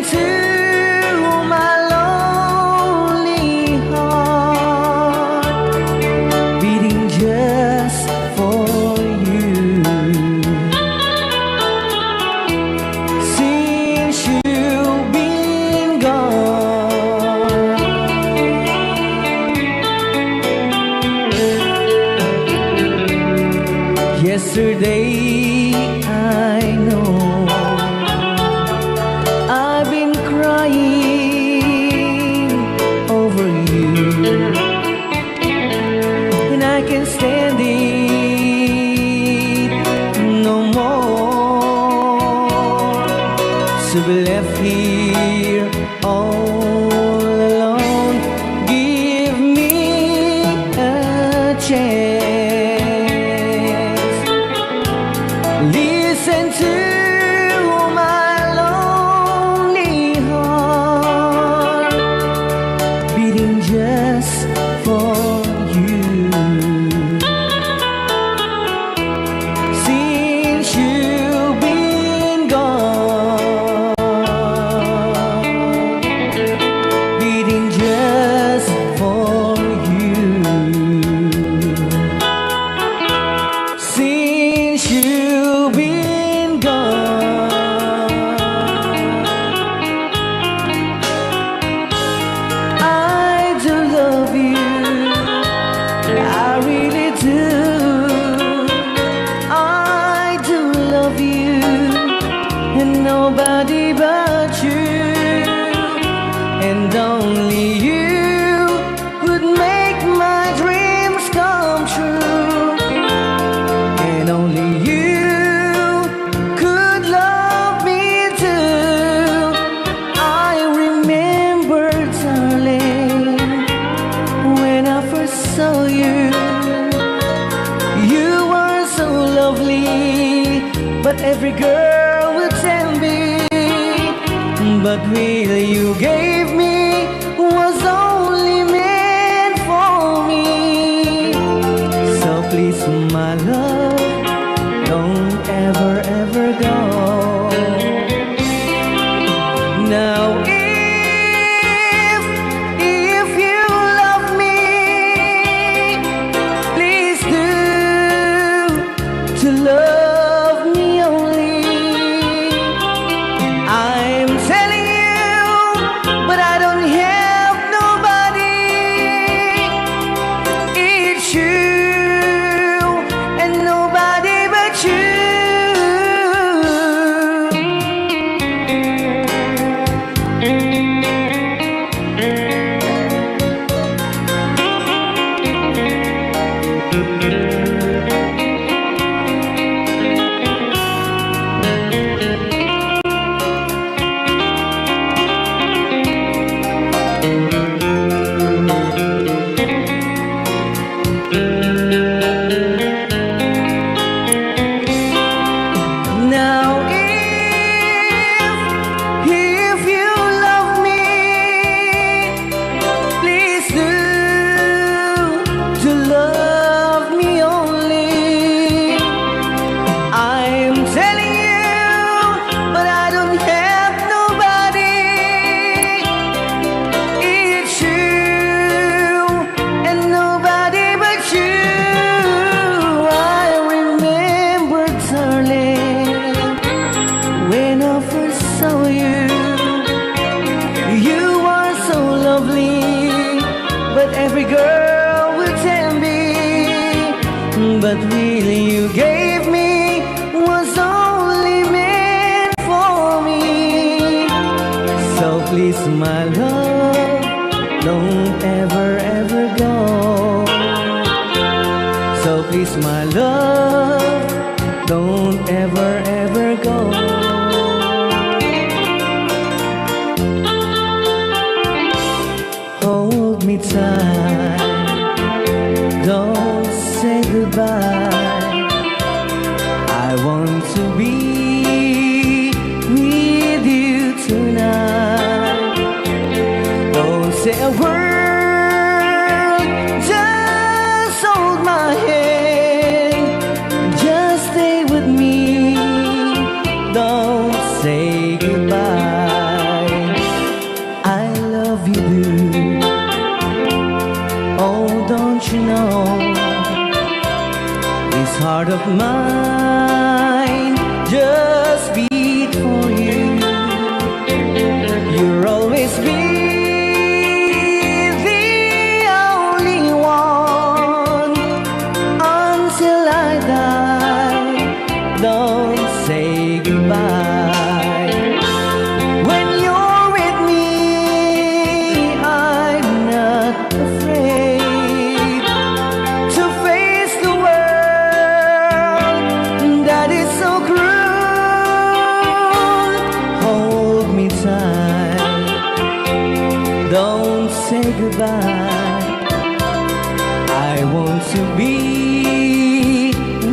to my lonely heart, beating just for you. Since you've been gone, yesterday I know I've been crying over you, and I can't stand it no more to be left here all alone. Give me a chance. Listen to my lonely heart, beating just for you. Since you've been gone, beating just for you. Since you've been gone, I do love you, I really do. I do love you, and nobody but you, and only you would make my dreams come true, and only you could love me too. I remember, darling, when I first saw you, you were so lovely, but every girl would tell me, but really you gave me was only meant for me. So please, my love, don't ever, ever go. Now if you love me, please do to love me only. I'm telling you, but I don't have nobody. It's you and nobody but you. Now if you love me, please do to love me only. I'm telling you, but I don't have nobody. It's you and nobody but you. I remember, darling, when I first saw you, you were so lovely, but every girl would tell me, but really you gave me was only meant for me. So please, my love, don't ever, ever go. So please, my love, don't ever, ever go. Hold me tight, don't say goodbye. I want to be with you tonight. Don't say a word, just hold my hand, just stay with me. Don't say goodbye. heart of mine just beat for you. You'll always be the only one until I die. Don't say goodbye. When you're with me, I'm not afraid to face the world that is so cruel. Hold me tight, don't say goodbye. I want to be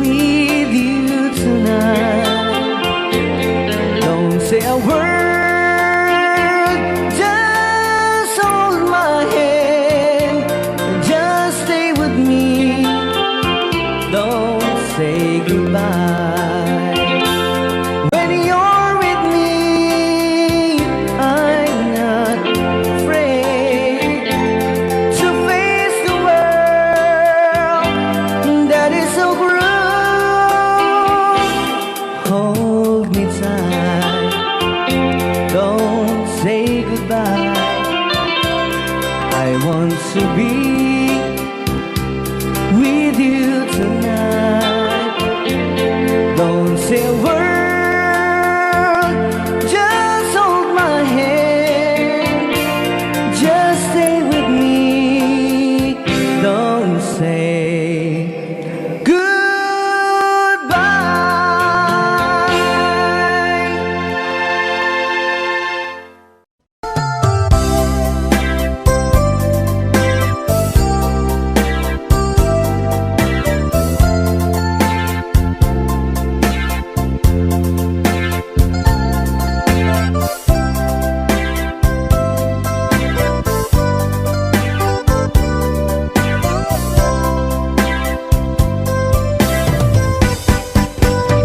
with you tonight. Don't say a word, just hold my hand, just stay with me. Don't say goodbye. When you're with me, I'm not afraid to face the world that is so cruel. Hold me tight, don't say goodbye. I want to be with you tonight. Don't say a word, just hold my hand, just stay with me. Don't say goodbye.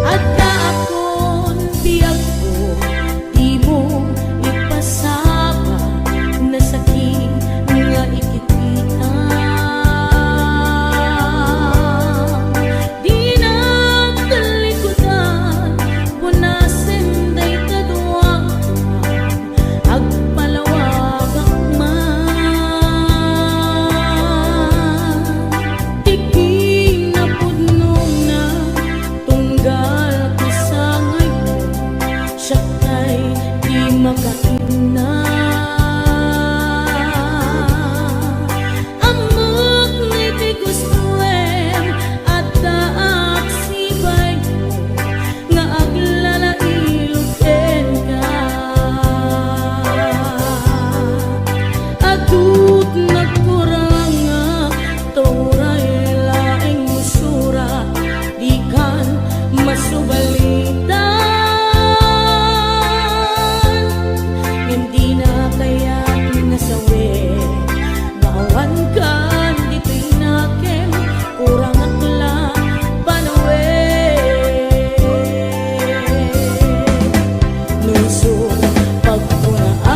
Adda akon biyag ko, di mo ipasaba na sakit nga ikikita. Di na kalikutan, punasin day kaduwag agpalawag man. Tiki na pudnong na tunggal ko sa ngayon, siya kay di makaina. Amok ngay ti gustuem at daak sibay ko nga aglalailuken ka. Adut nagkurang nga turay laing musura, di kan masubalitan. Hindi na kaya nasawi, bawan kan dito'y nakem, kurang akla panawe. Nuso pagpunaan,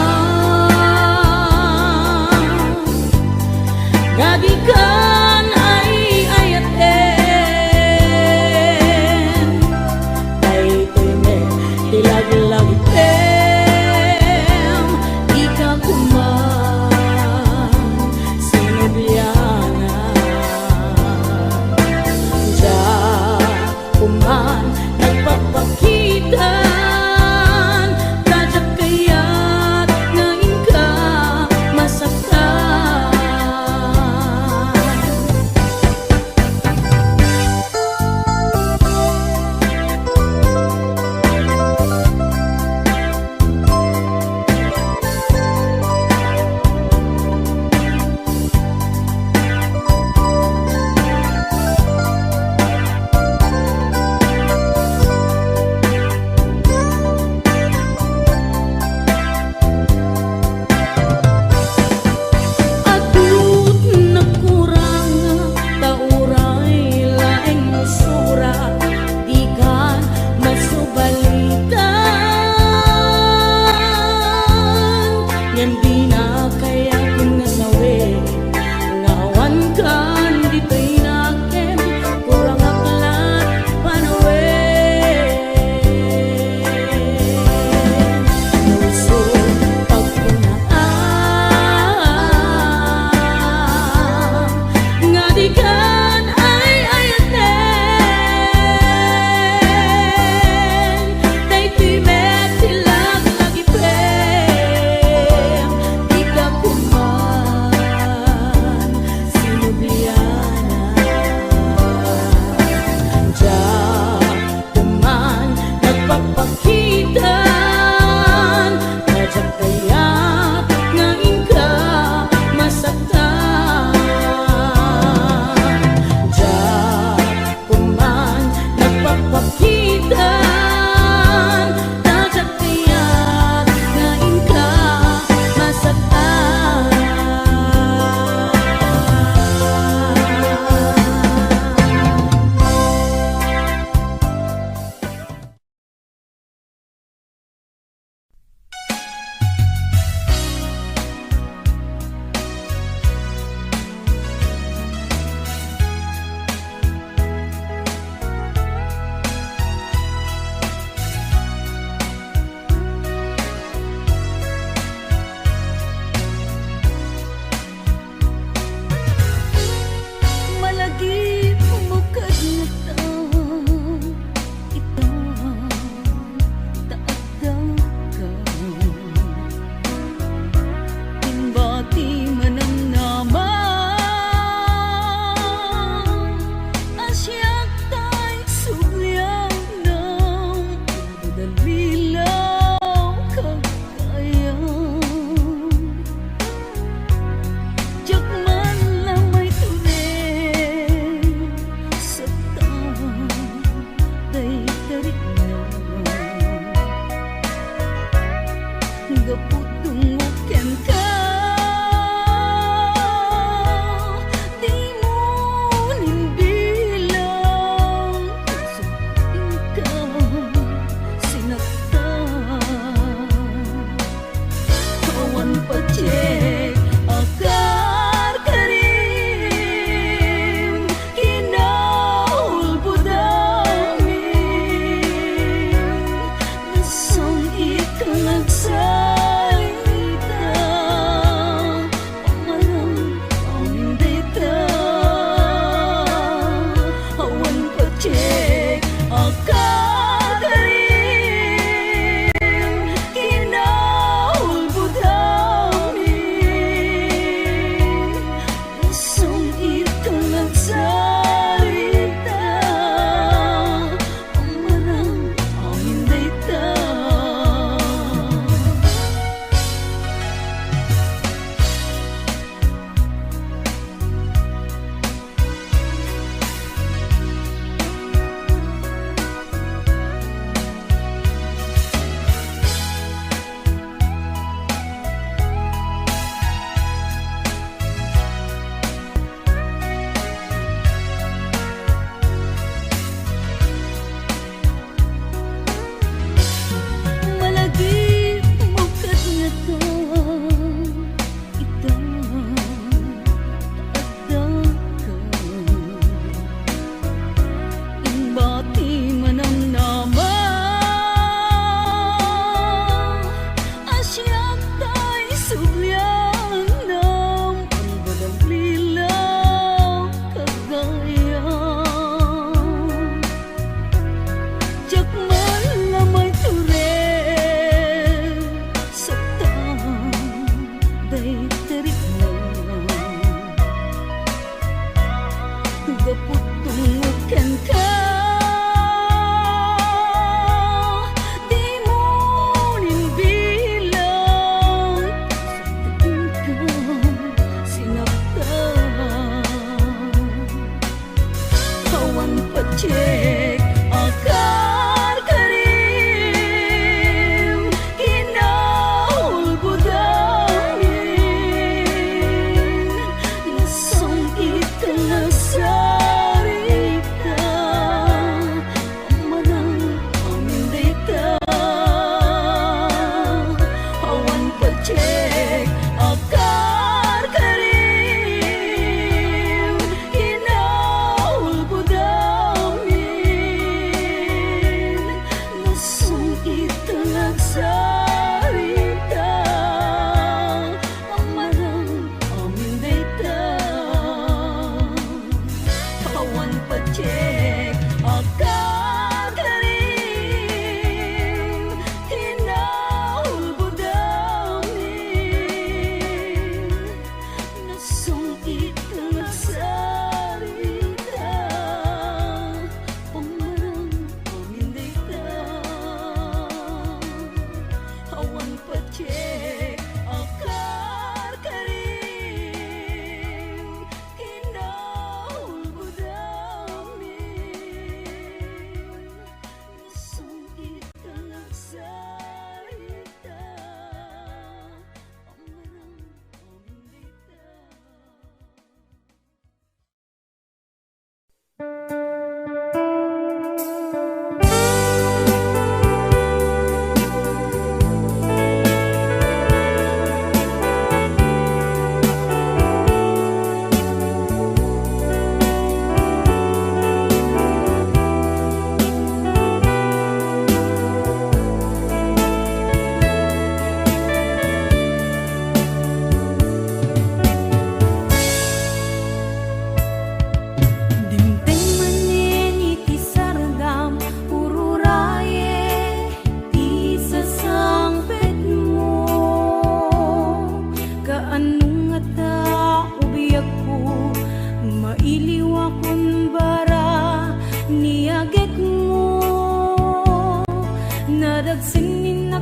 gagikan ay ayaten, daytoy me tilaglagitem, di ka kuman sinubyana. Diyan kuman nagpapakitan, tadyak kaya't ngayon ka masaktan.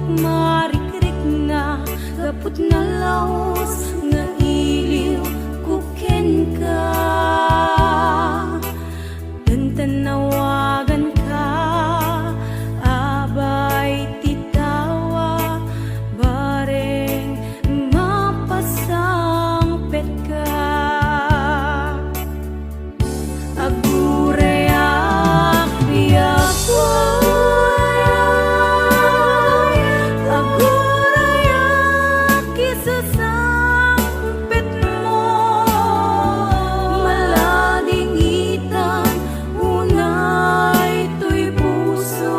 nakmarikrik na gapot na laos nga iliw kuken ka. Tantanawagan ka, abay titawa, bareng mapasangpet ka. Agurayak biyak agurayak isasangpet mo, malading itan unay to'y puso.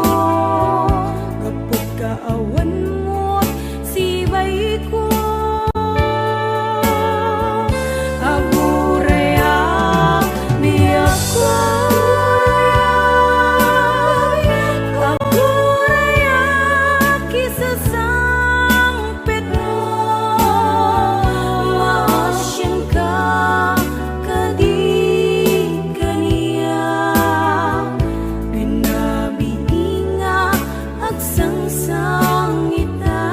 Kapag kaawan mo't sibay ko, agurayak biyak agurayak isasangpet mo, maasyan ka kadi kaniya, binabiinga agsangsang ita.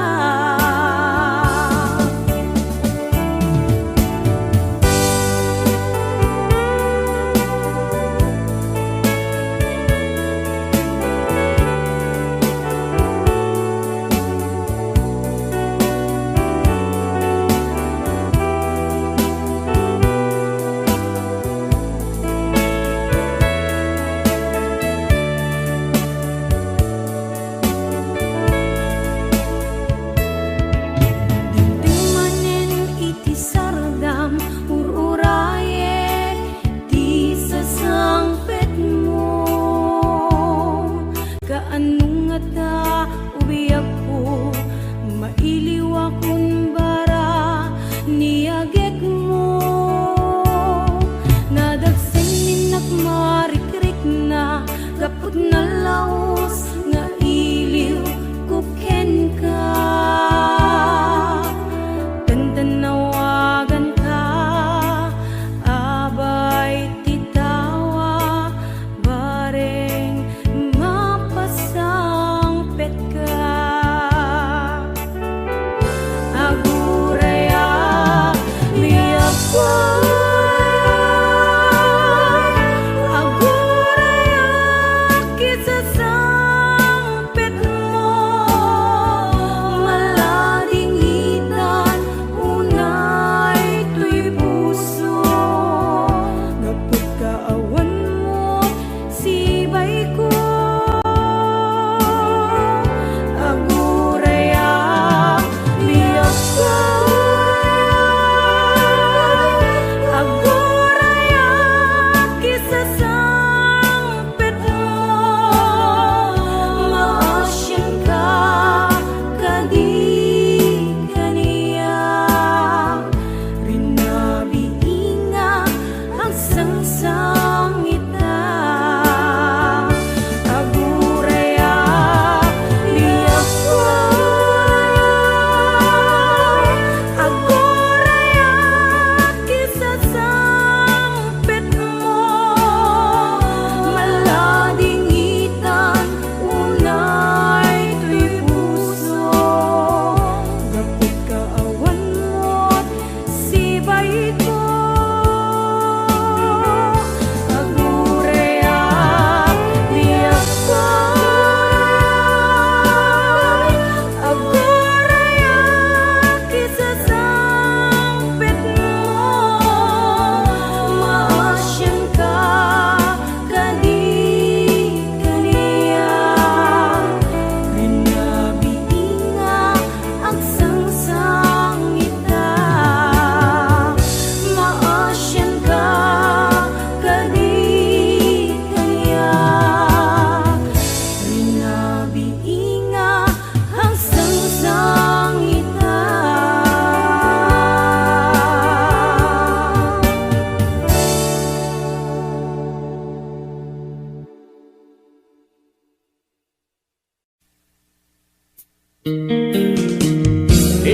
Timanen iti sardam ururaye di sasangpet mo, kaanong nga ta ubiyak ko, mailiw akong bara niyagek mo. Nadagsen ni nakmarikrik na gapot na laos nga iliw kuken ka. Tantanawagan ka, abay titawa, bareng mapasangpet ka. Agurayak biyak agurayak isasangpet mo, malading itan unay to'y puso. Gapot kaawan mo sibay ko, agurayak biyak agurayak isasangpet mo, maasyan ka kadi kaniya, binabiinga agsangsang ita. Agurayak biyak agurayak isasangpet mo, malading itan unay to'y puso. Gapot kaawan mo't sibay ko, agurayak biyak agurayak isasangpet mo, maasyan ka kadi kaniya, binabiinga agsangsang ita. Maasyan ka kadi kaniya, binabiinga agsangsang ita.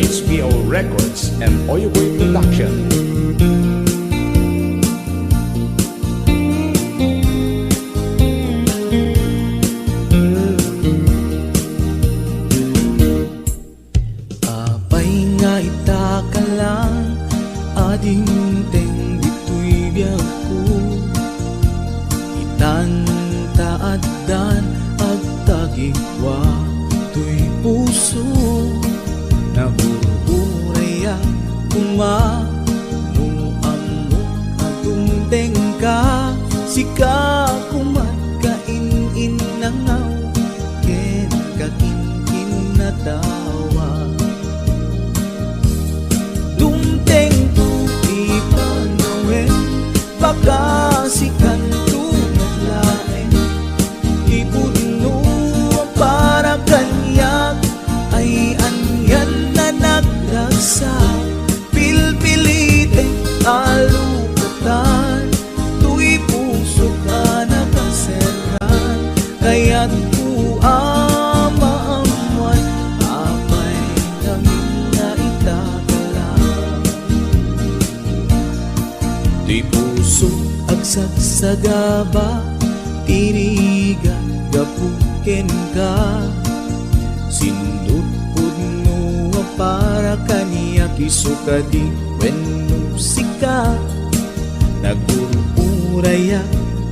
HBO Records and Oyoboy Production. adingteng dito'y biyak ko, itantaadan agtagikwa to'y puso na ururaya kumano amo adungteng ka sika kumat kainin nangaw ken kakinkin na tawa dumteng tu ipanawen baka sikan tu naglaen ipudno para kanyak ay anyan na nagdagsa pilpilite alukatan tu'y puso ka nakaseran kaya't ku amaamuan apay namin na itakalang tu'y puso agsagsagaba tiriga gapuken ka sindut pudno para kaniya kisukadi wenno sika nagururaya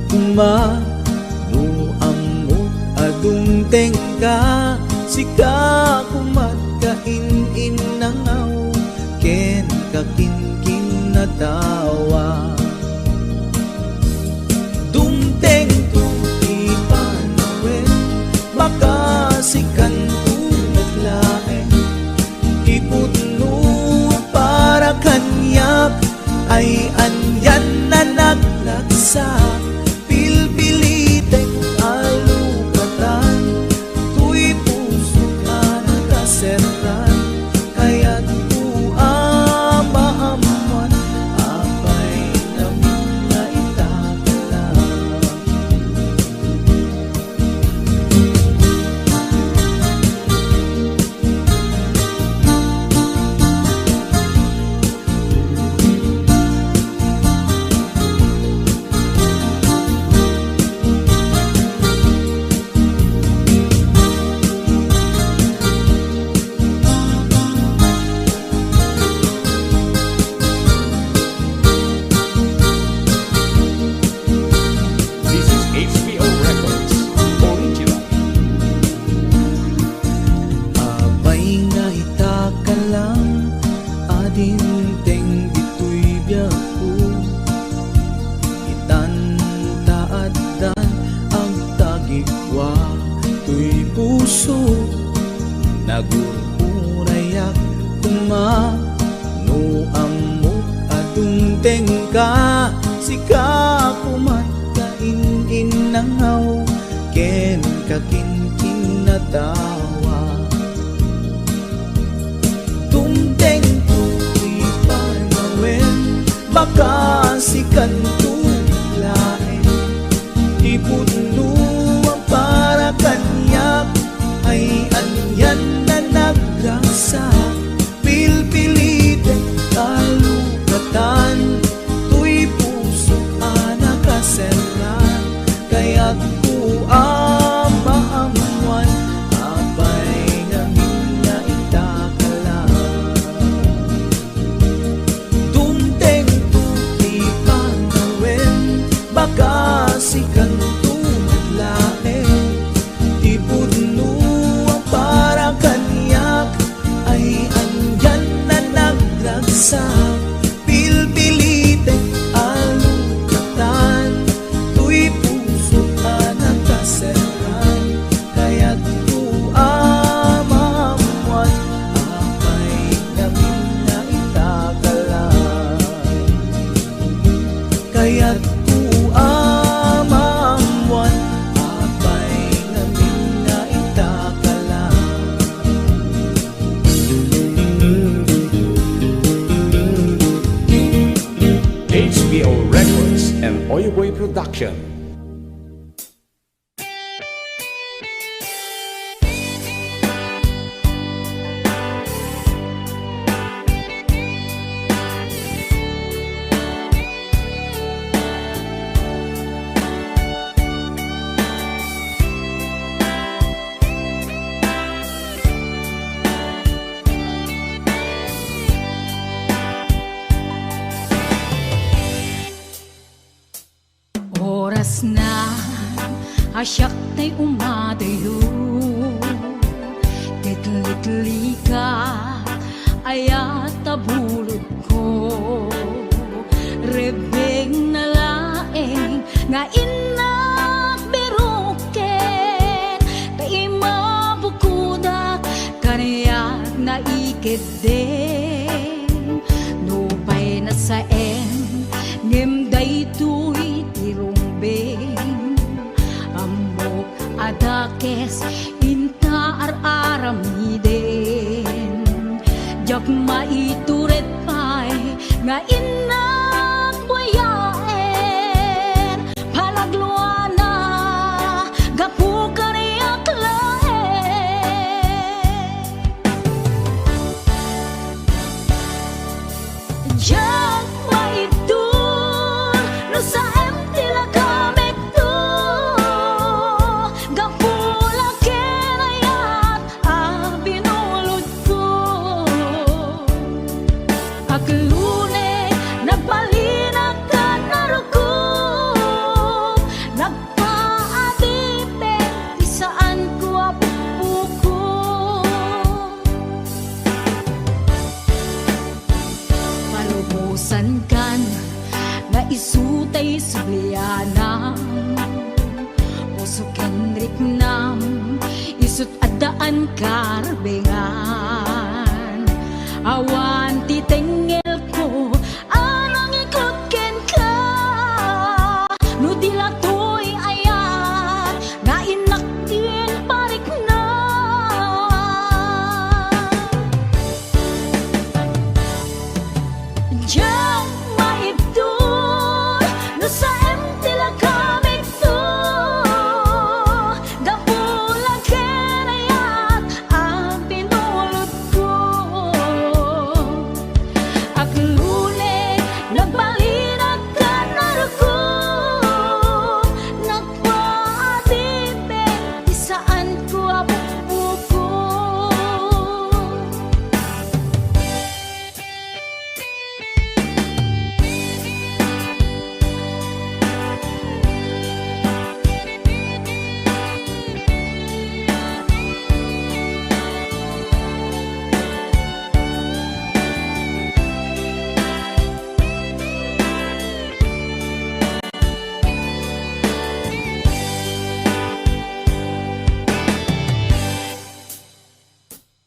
kumano amo adungteng ka sika kumat kainin nangaw ken kakinkin na tawa dumteng tu ipanawen makasikan tu naglaen ipudno para kanyak ay anyan na naglagsa pilpilitek alukatan tu'y puso ka nakaseran kaya't ku amaamuan apay namin na itakalang This is HBO Records Original. abay nga itakalang adinteng dito'y biyak ko itantaadan ang tagikwa to'y puso nagururayak kumano amo adungteng ka sika kumat kainin nangaw ken kakinkin na tawa dumteng tu ipanawen baka sikan tu laen ipudno para kanyak ay anyan na nagrasa pilpilite kalukatan tu'y puso nakaseran kaya't ku amaamuan apay namin na itakalang dumteng tu ipanawen baka sikan tu naglaen ipudno para kanyak ay anyan na naglagsa pilpilite alukatan tu'y puso ka nakaseran kaya't ku amaamuan apay namin na itakalang kaya't ku amaamuan apay namin na itakalang HBO Records and Oyoboy Production. Asyak ta'y umadayo Titli-tli ka Ayat tabulod ko Rebeng na laeng Nga inak biruken Kay mabukudak Kaniyak na ikid din Nupay na saen Ngem daytoy tirumbeng Amok adakes Inta ar-aramiden Jak maituret pay Nga inak buyaen Palagluana Gapu kaniyak laen Jak maitur No sa tila kamek to Gapula kenayat Binulod ko Aglune Nagpalinag ka naruko Nagpaadipe Isaan ko apuko Palubusan kan Na isutay sublianam Pusukin riknam Isut adaan karbengan Awan titengel ko Anong ikot ken ka No dilatoy ayat Na inaktin parik na Diyan maibdol No sa tila kamig to Gapula kenayat Ang pinulot ko Aglune Nagbalinag ka naruko Nagpaadipe Isaan ko apupuko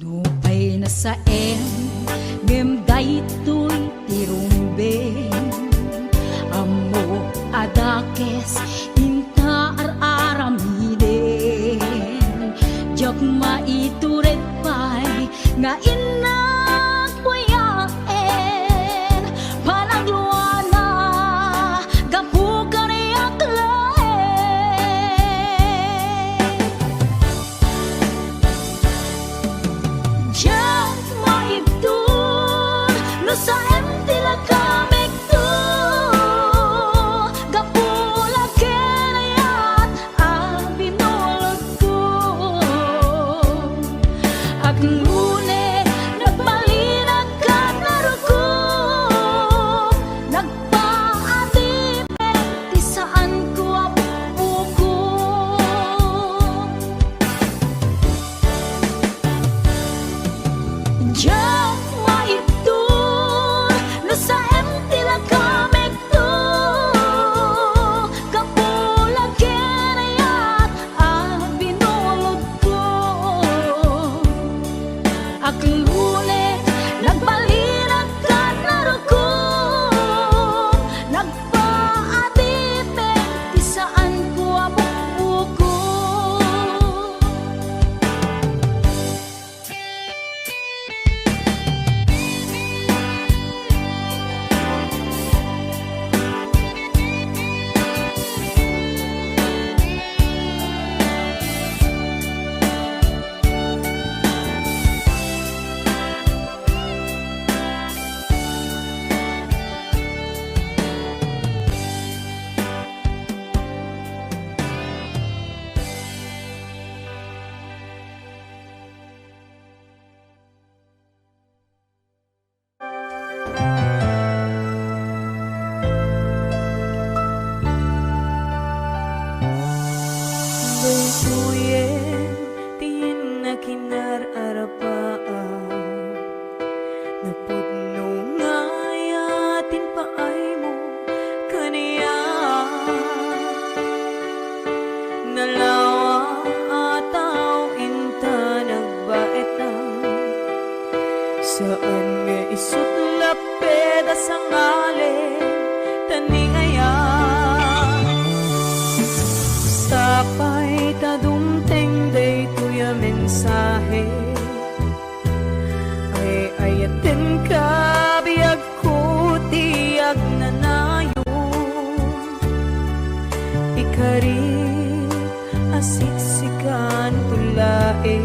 Nupay na sa Ngem daytoy tirumbeng Amo adakes Inta ar-aramiden Jak maituret pay Nga inak buyaen Panagluana Gapu kaniyak laen Jak maibdol No sa tila kamek to Gapula kenayat Ang binulot ko Aglune Nagbalinag ka naruko Nagpaadipe Isaan ko apupuko Diyan maibdol apeda sangale taniayan sapay tadumteng day tuya mensahe ay ayaten ka biyag ko tiyag nanayon ikari asiksikan tulae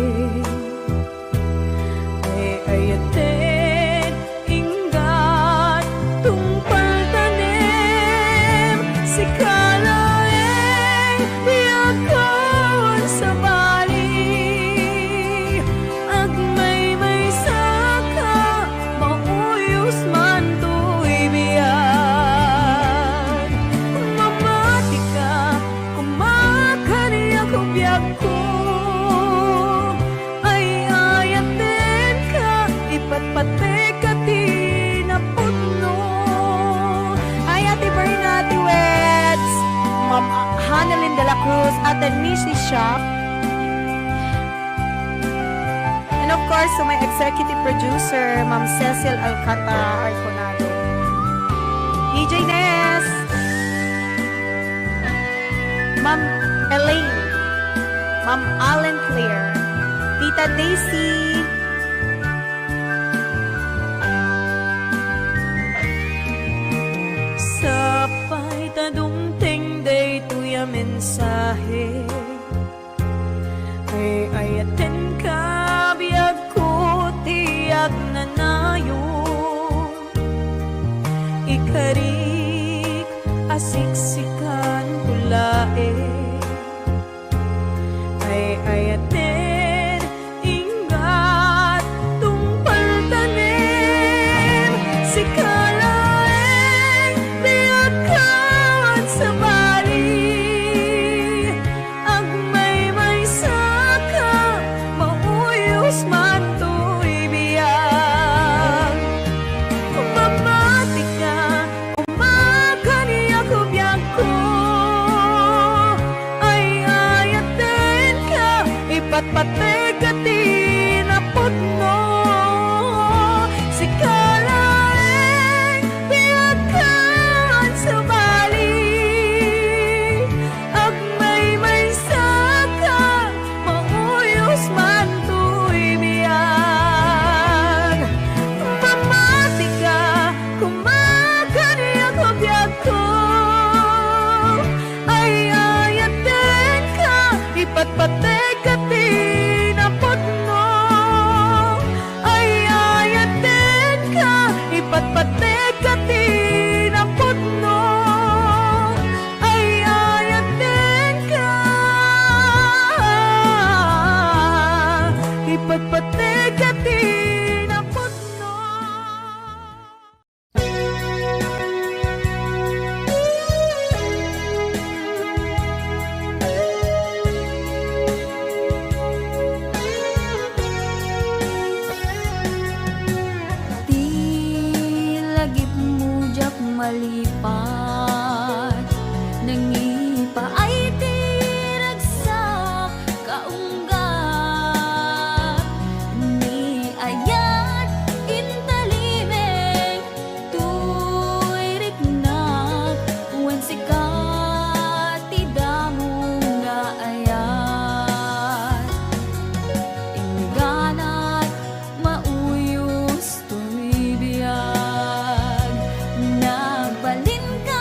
ay ayaten inggat tungpal tanem si kalaeng biyakawan sa bali agmay saka mauyos man to'y biyan mamati ka kumakaniya ko biyag ko ay ayaten ka ipatpate ka tinapuno ay Ate Bernati Weds Ma'am Hanalyn de la Cruz at the Nishi Shop and of course to my executive producer Ma'am Cecil Alcata Arconado DJ Ness Ma'am Elaine Ma'am Allen Claire Tita Daisy sapay tadumteng day tuya mensahe ay ayaten ka biyag ko tiyag nanayon ikarik asiksikan tulae ay ayaten ingat tungpal tanem si kalaeng biyakawan sa bali agmay saka mauyos man to'y biyag mamati ka kumakaniya ko biyag ko ay ayaten ka ipatpate ka tinaputno si kalaeng biyakawan sa bali agmay saka mauyos man to'y biyag mamati ka kumakaniya ko biyag ko ay ayaten ka ipatpate ka tinaputno ay ayaten ka ipatpate ka tinaputno ay ayaten ka ipatpate ka tinaputno Di lagip mujak malipat nangipa ay tiragsak kaunggat ni ayat intalimeng tuirik na wen sikat tidamong nga ayat ingganat mauyos to'y biyag nagbalin ka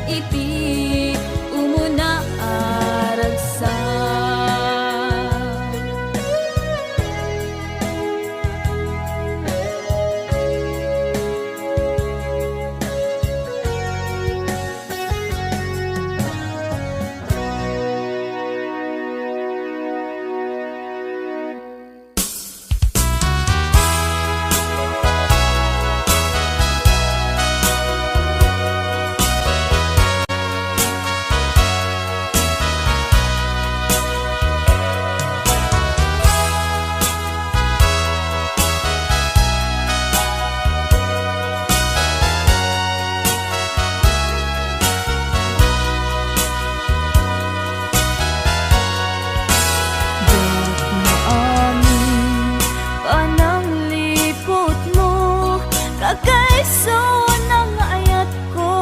ipi umuna aragsa. Kagaiso ng ayat ko,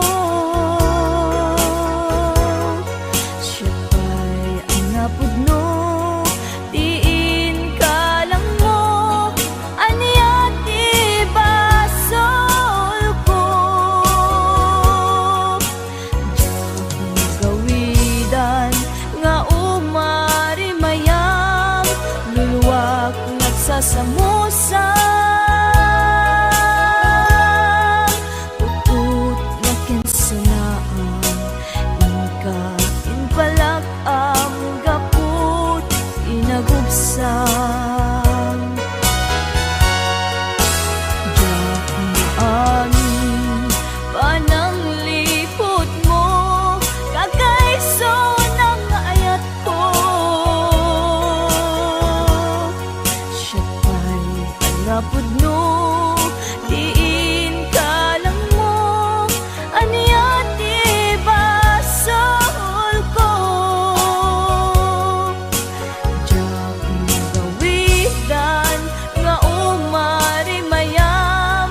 siya pa'y ang napudno, diin ka lang mo, aniya ti basol ko. Diyak gawidan nga umari mayang, luluwak nagsasamusa. Napudno, diin ka lang mo, aniya ti basol ko. Diyak magawidan nga umari mayam,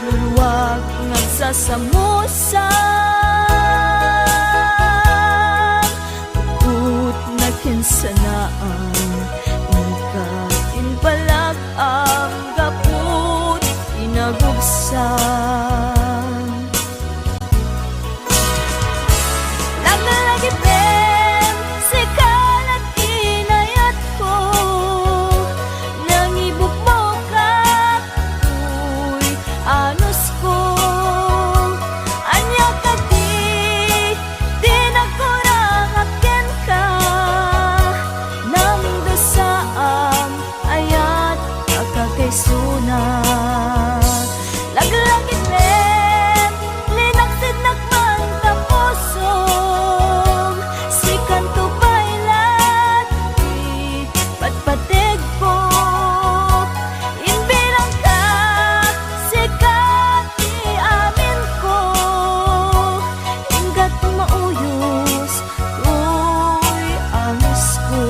luluwag nagsasamusa. Put na kinsanaan, ikain palag ang gaput inagubsan. Lagi ben sikalat inayat ko, nangibuk mo ka uy anos ko. Anya ka di nagkurang akin ka, nang dasaam ayat kakakaisuna. Laglagit len, linaksid nakman taposong, si kanto bailat, di patpatig ko. Inbilang ka, sikat di amin ko, ingat mauyos, uy anos ko.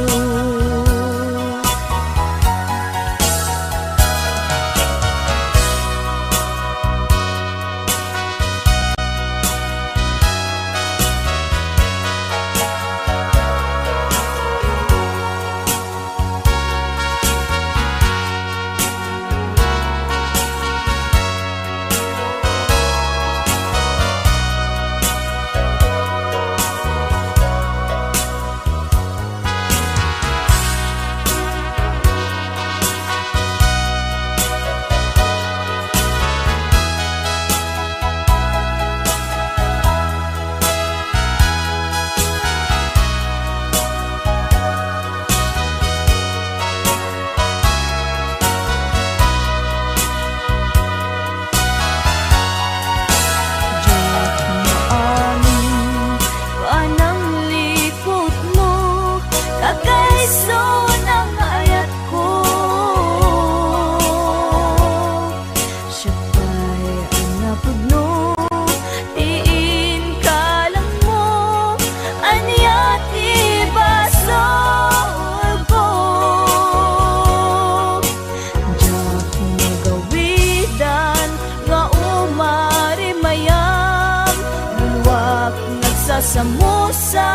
sa musang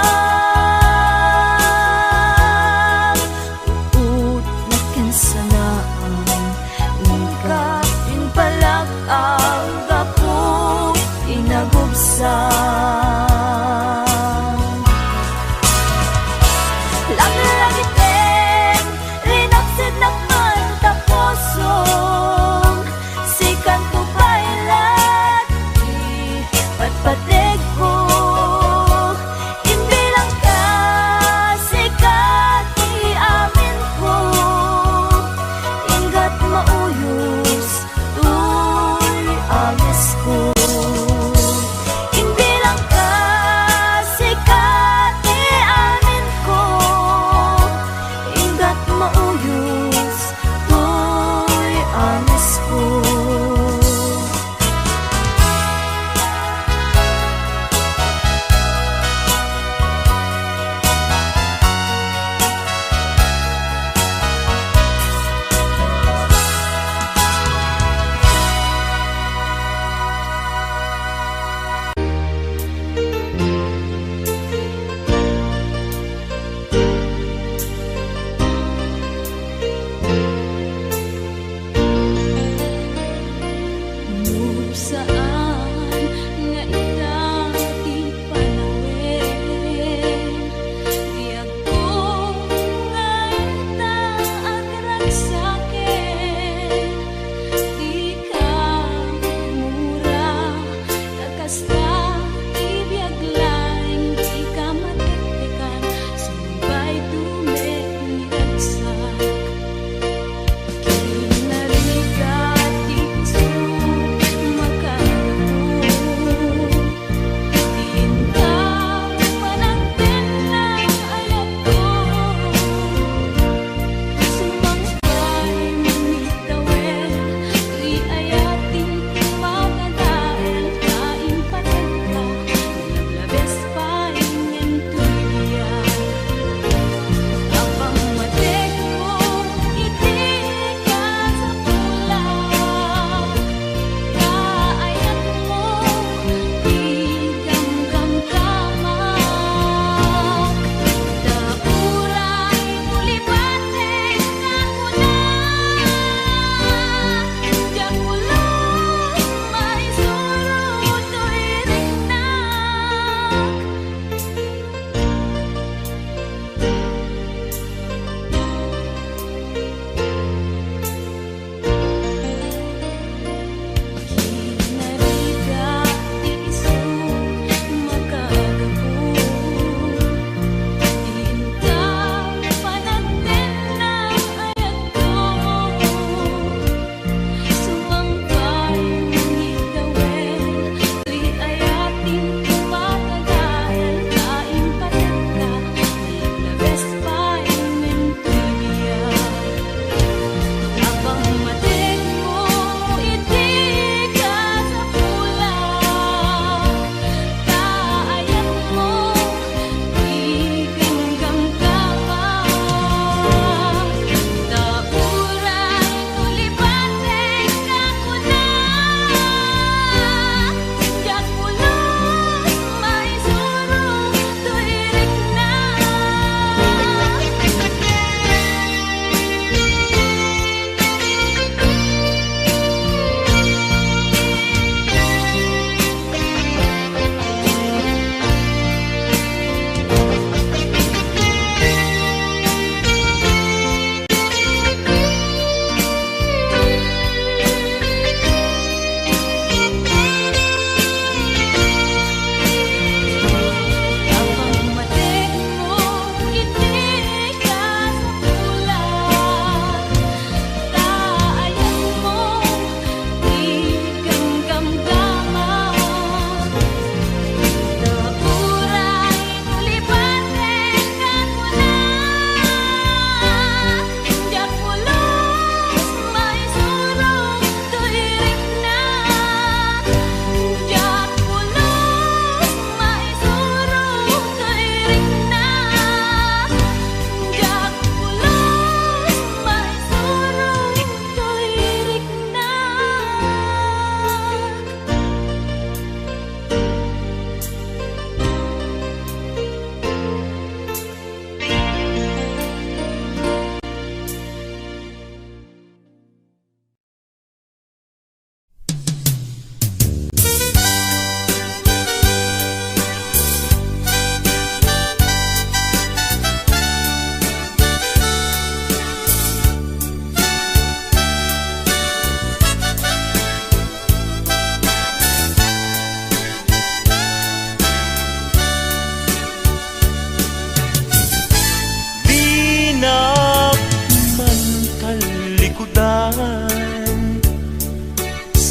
ut na kansanaan ika pinpalag ang gapong inagubsan.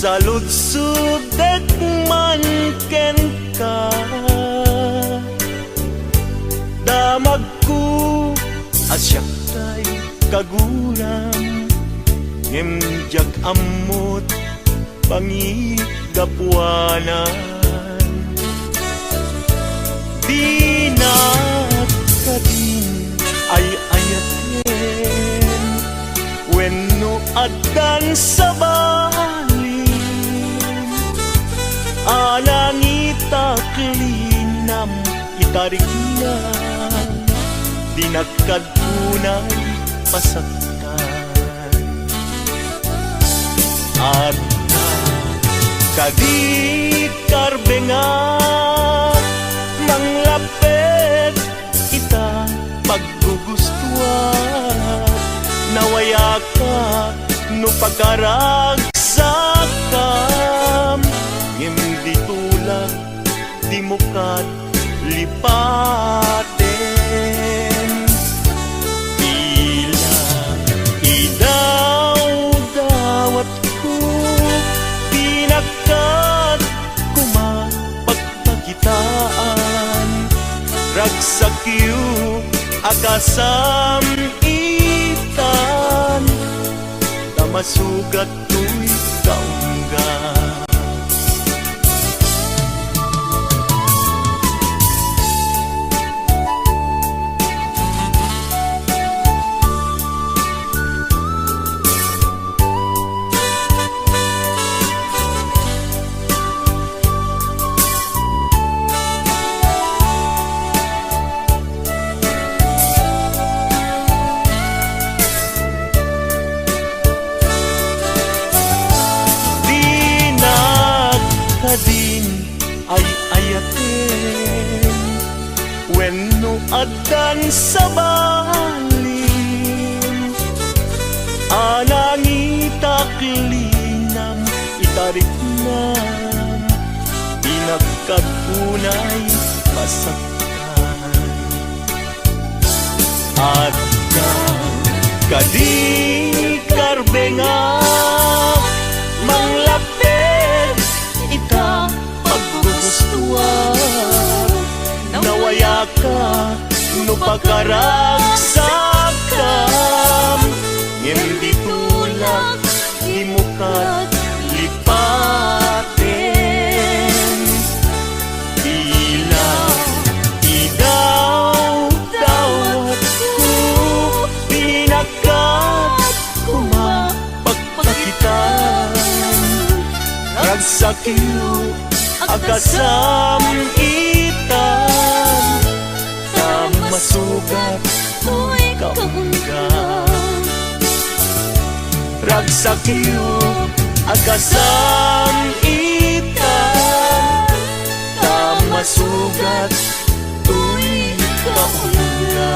sa lutsud man ken ka. Damag ko asyak tay kaguram, ngimjag amot pangigapuanan. Di na ka din ay ayaten, wenno adan sa balin, anang itaklinam itarignan, di nagkadunay pasaktan. At kadi karbengan manglapet kita paggugustuhan, nawaya ka no pagkaragsakam, hindi tulad di mo kat lipaten. Tila idaw-dawat ko, pinagkat kumapagpakitaan, ragsakyo akasam itan, na masugat to'y kaungga. Din ay ayaten, wenno adan sa balin, anang itaklinam itariknam, pinagkatunay masaktan. At kadi karbengan manglapit ita paggugustuhan, nawaya ka no pagkaragsakam, hindi tulak di mo kat lipaten. Tila idaw-dawat ko, pinagkat kumapagpakitan, ragsakyo akasam itan, na masugat mo'y kaungga. Ragsakyo akasam itan, na masugat to'y kaungga.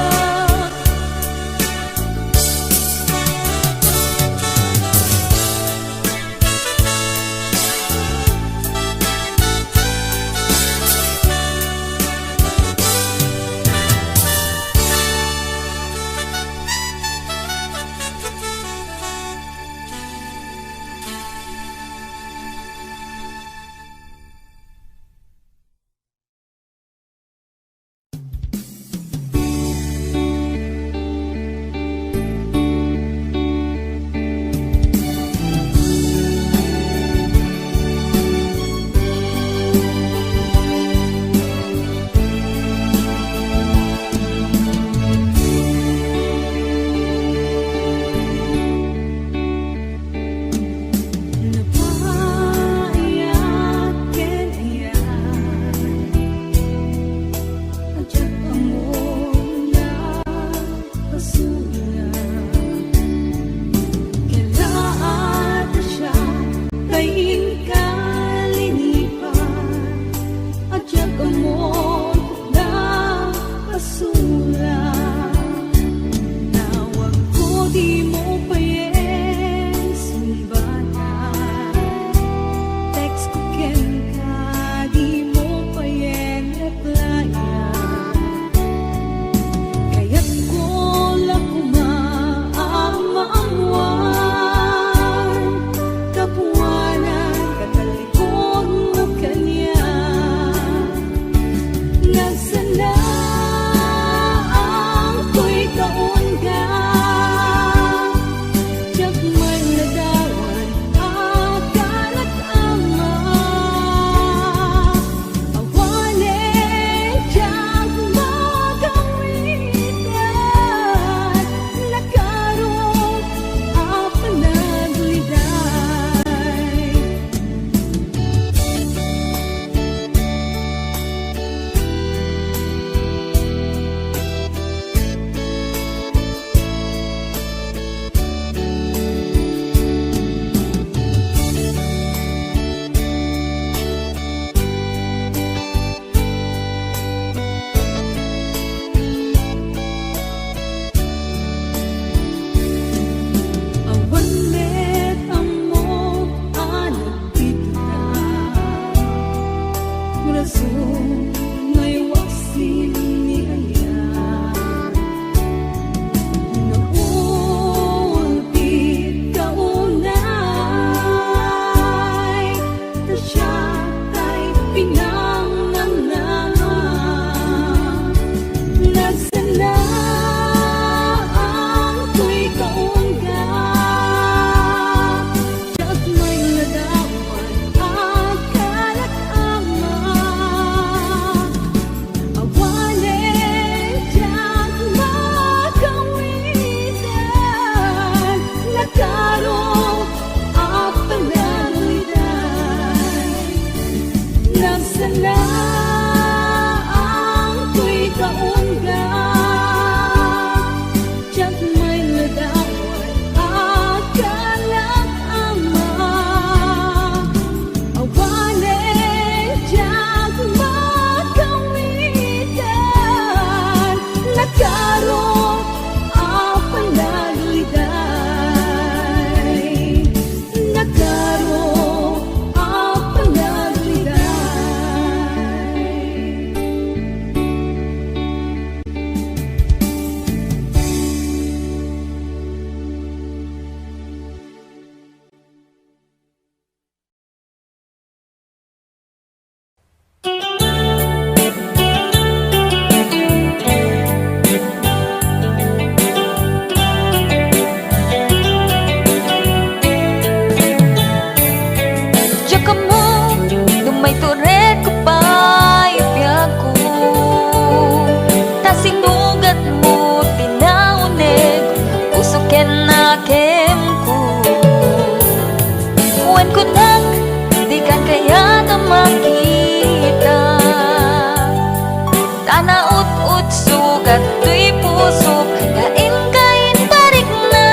Tanaut-ut sugat tuy puso kain-kain parik na.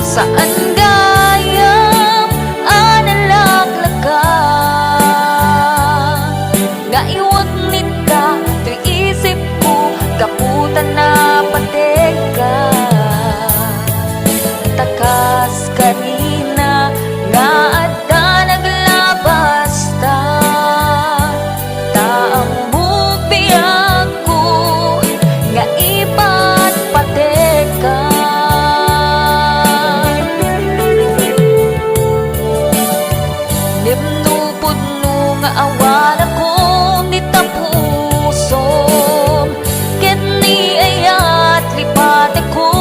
Saan gayam analaglaga nga iwagnit ka tuy isip ko kaputan na pateka. Takas kanina nga adda naglabas ta. Taang bubiyag ko nga ipat pateka. Nimnupod no nga awan ako ni tapusom. Ket ni ayat lipat ako.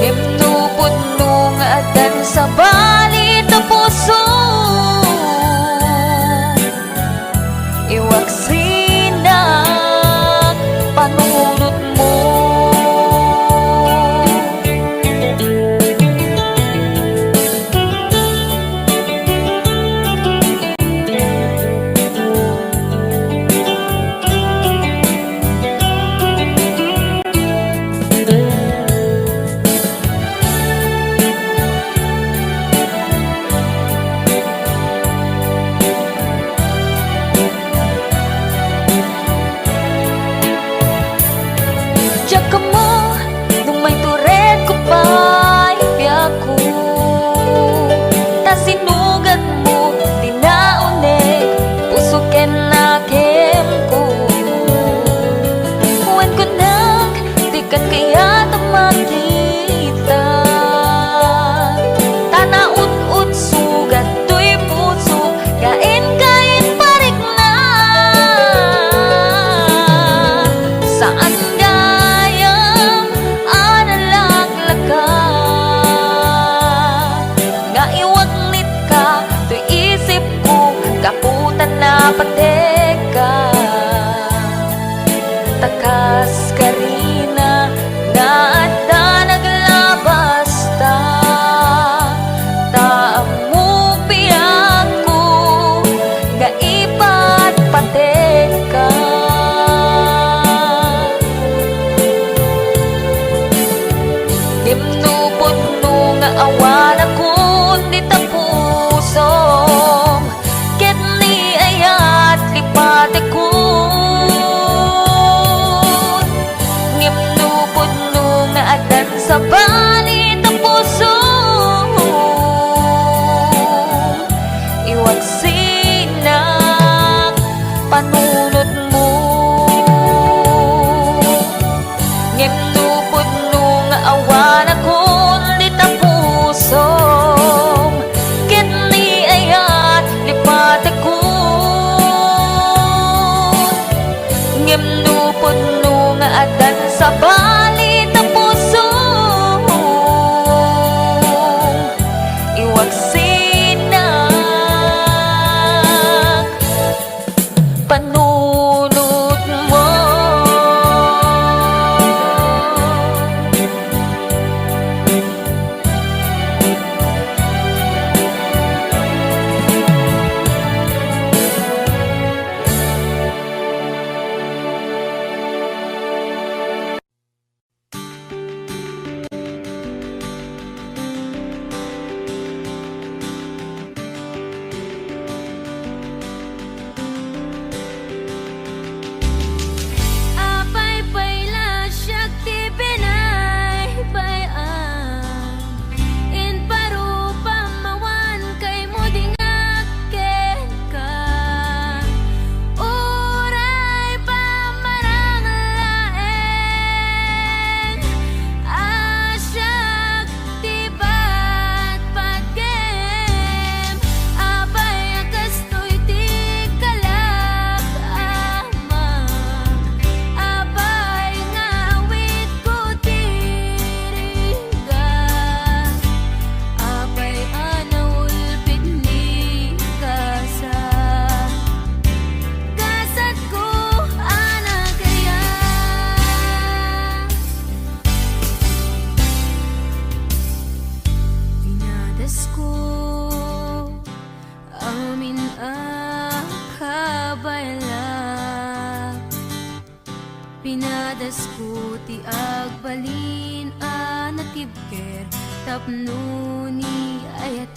Nimnupod no nga adan sa balit na puso. Iwag sinak panunot mo. Diyak ka mo, nung may tured ko pa'y biyak ko. Ta sinugat mo, tinaunig, puso ken nakim ko. Huwag ko nang, di kan kaya makita. Tanaut-ut sugat tuy puso, kain-kain parik na. Saan gayam analaglaga nga iwagnit ka tuy isip ko kaputan na pateka. Takas karina nga adda naglabas ta. Taang mupiyag ko nga ipat pateka. Nimnupod no nga awan ako ni tapusom. Ket ni ayat lipat ako. Nimnupod no nga adan sa balit na puso. Iwag sinak panunot mo. Nimnupod no nga awan ako ni tapusom. Ket ni ayat lipat ako. Nimnupod no nga adan sa balit na puso. Iwag sinak agbaylak Pinadas ko ti agbalin a natibker tapno ni ayat